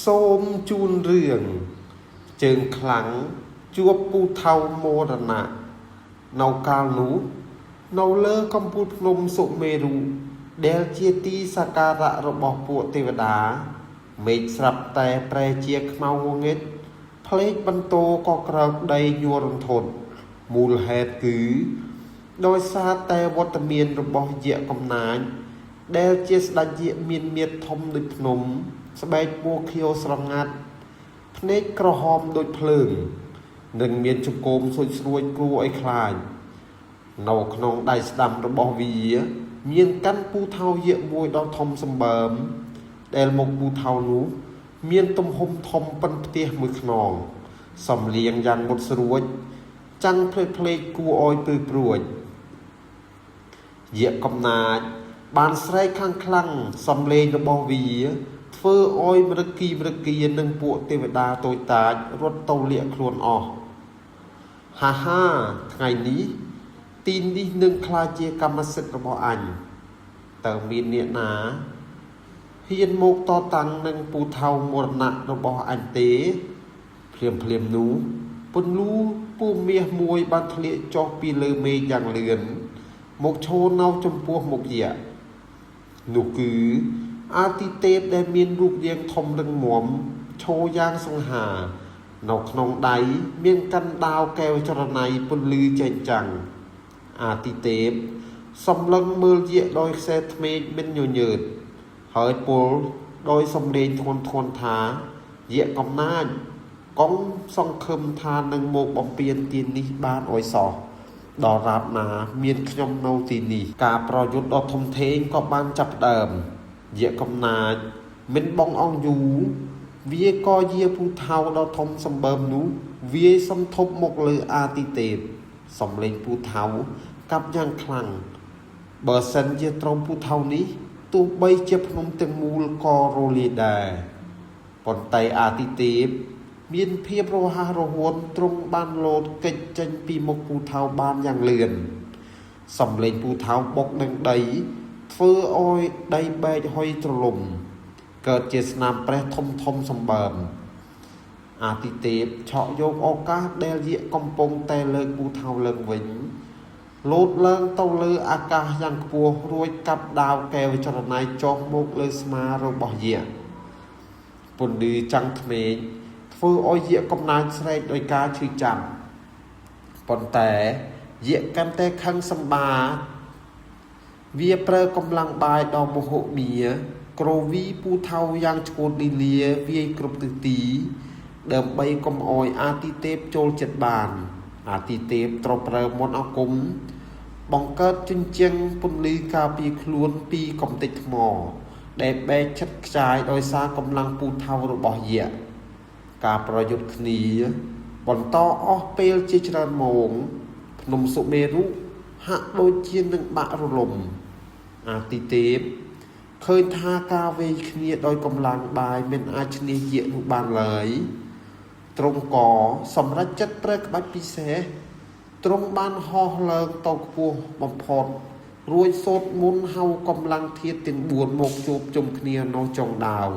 សូមជូនរឿងជើងខ្លាំងជួបពូថៅមរណៈនៅកាលនោះនៅលើកំពូលភ្នំសុមេរុដែលជាទីសក្ការៈរបស់ពួកទេវតាមេឃស្រាប់តែប្រែជាខ្មៅងងឹតផ្លេកបន្ទោក៏ក្រើកដីញ័ររន្ធត់មូលហេតុគឺដោយសារតែវត្តមានរបស់យក្សកំណាចដែលជាស្ដេចយក្សមានមាឌធំដូចភ្នំស្បែកពណ៌ខៀវស្រងាត់ភ្នែកក្រហមដូចភ្លើងនិងមានចង្កូមសុចស្រួយគួរឲ្យខ្លាចនៅក្នុងដៃស្ដាំរបស់វាមានកាន់ពូថៅយក្សមួយដ៏ធំសម្បើមដែលមុខពូថៅនោះមានទំហំធំប៉ុនផ្ទះមួយខ្នងសំលៀងយ៉ាងមុតស្រួចចាំងផ្លេកគួរឲ្យព្រឺព្រួចយក្សកំណាចបានស្រែកខ្លាំងសំឡេងរបស់វាធ្វើឲ្យមរគីនិងពួកទេវតាតូចតាចរត់ទៅលាក់ខ្លួនអស់ហាថ្ងៃនេះទីនេះនឹងក្លាយជាកម្មសិទ្ធិរបស់អញតើមានអ្នកណាហ៊ានមកតតាំងនឹងពូថៅមរណៈរបស់អញទេភ្លាមនោះពន្លឺពូមាសមួយបានធ្លាក់ចុះពីលើមេឃយ៉ាងលឿនមកឈរនៅចំពោះមុខយក្សនោះគឺអាទិទេពដែលមានរូបរាងធំរឹងមាំឈរយ៉ាងសង្ហានៅក្នុងដៃមានកាន់ដាវកែវចរណៃពន្លឺចែងចាំងអាទិទេពសម្លឹងមើលយក្សដោយខ្សែធ្មេញមិនញញើតហើយពលដោយសំឡេងធ្ងន់ថាយក្សកំណាចកុំសង្ឃឹមថានឹងមកបំពេញទាននេះបានអោយសោះដល់រាបណាមានខ្ញុំនៅទីនេះការប្រយុទ្ធដ៏ធំធេងក៏បានចាប់ផ្ដើមយក្សកំណាចមិនបងអង្គយូរវាក៏យាពូថៅដ៏ធំសម្បើមនោះវាសំធប់មកលើអាទិទេពសំលេងពូថៅកាប់យ៉ាងខ្លាំងបើសិនជាត្រង់ពូថៅនេះទោះបីជាភ្នំទាំងមូលក៏រលាយដែរប៉ុន្តែអាទិទេពមានភាពរហ័សរហួនទ្រង់បានលោតកិច្ចចេញពីមុខពូថៅបានយ៉ាងលឿនសំលេងពូថៅបុកនឹងដីធ្វើឲ្យដីបែកហុយទ្រលំកើតជាស្នាមប្រេះធំសម្បើមអាទិទេពឆក់យកឱកាសដែលយក្សកំពុងតែលើកពូថៅឡើងវិញលោតឡើងទៅលើអាកាសយ៉ាងខ្ពស់រួចកាប់ដាវកែវចរណៃចុះមកលើស្មារបស់យក្សពន្លឺចាំងធ្មេញធ្វើឲ្យយក្សកំណាចស្រែកដោយការឈឺចាំប៉ុន្តែយក្សកាន់តែខឹងសម្បាវាប្រើកម្លាំងបាយដ៏មហិមាក្រវីពូថៅយ៉ាងឆ្កួតលីលាវាយគ្រប់ទិសទីដើម្បីកុំឲ្យអាទិទេពចូលចិត្តបានអាទិទេពត្រូវប្រើមន្តអាគមបង្កើតជញ្ជាំងពន្លឺការពារខ្លួនពីកំទេចថ្មដែលបែកឆិតខ្ចាយដោយសារកម្លាំងពូថៅរបស់យក្សការប្រយុទ្ធគ្នាបន្តអស់ពេលជាច្រើនម៉ោងភ្នំសុមេរុហាក់ដូចជានឹងបាក់រលំអាទិទេពឃើញថាការវេយគ្នាដោយកម្លាំងបាយមិនអាចឈ្នះយក្សនោះបានឡើយទ្រង់ក៏សម្រេចចិត្តប្រើក្បាច់ពិសេសទ្រង់បានហោះឡើងទៅខ្ពស់បំផុតរួចសូត្រមន្តហៅកម្លាំងធាតុទាំង4មកជួបជុំគ្នានៅចុងដាវ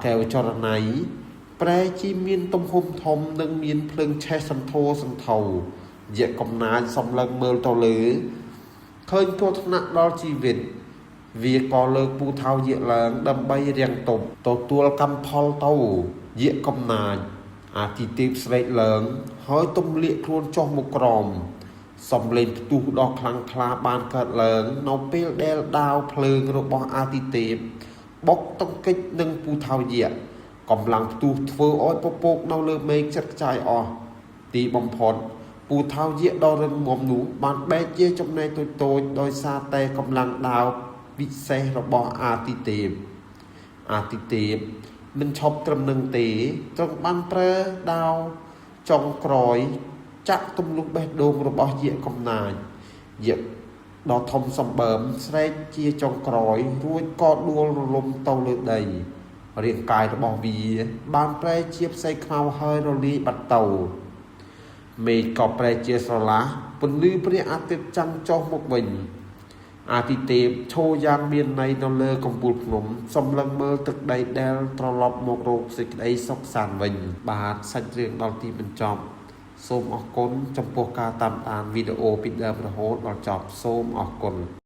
កែវចរណៃប្រែជាមានទំហំធំនិងមានភ្លើងឆេះសន្ធោសន្ធៅយក្សកំណាចសម្លឹងមើលទៅលើឃើញគ្រោះថ្នាក់ដល់ជីវិតវាក៏លើកពូថៅយក្សឡើងដើម្បីរាំងទប់ទទួលកម្មផលទៅយក្សកំណាចអាទិទេពស្រែកឡើងហើយទម្លាក់ខ្លួនចុះមកក្រោមសំឡេងផ្ទុះដ៏ខ្លាំងក្លាបានកើតឡើងនៅពេលដែលដាវភ្លើងរបស់អាទិទេពបុកទង្គិចនឹងពូថៅយក្សកម្លាំងផ្ទុះធ្វើឲ្យពពកនៅលើមេឃចិត្តខ្ចាយអស់ទីបំផុតពូថៅយក្សដ៏រឹងមាំនោះបានបែកជាចំណែកតូចដោយសារតែកម្លាំងដាវវិសេសរបស់អាទិទេពមិនឈប់ត្រឹមនឹងទេទ្រង់បានប្រើដាវចុងក្រោយចាក់ទម្លុះបេះដូងរបស់យក្សកំណាចយក្សដ៏ធំសម្បើមស្រែកជាចុងក្រោយរួចក៏ដួលរលំទៅលើដីរាងកាយរបស់វាបានប្រែជាផ្សែងខ្មៅហើយរលាយបាត់ទៅមេឃក៏ប្រែជាស្រឡះពន្លឺព្រះអាទិត្យចាំងចុះមកវិញ អាទិទេពឈោយ៉ាងមានន័យនៅលើកំពូលភ្នំសំឡឹងមើលទឹកដីដែលត្រឡប់មករកសេចក្តីសុខសាន្តវិញបាទសាច់រឿងដល់ទីបញ្ចប់សូមអរគុណចំពោះការតាមដានវីដេអូពីដើមរហូតដល់ចប់សូមអរគុណ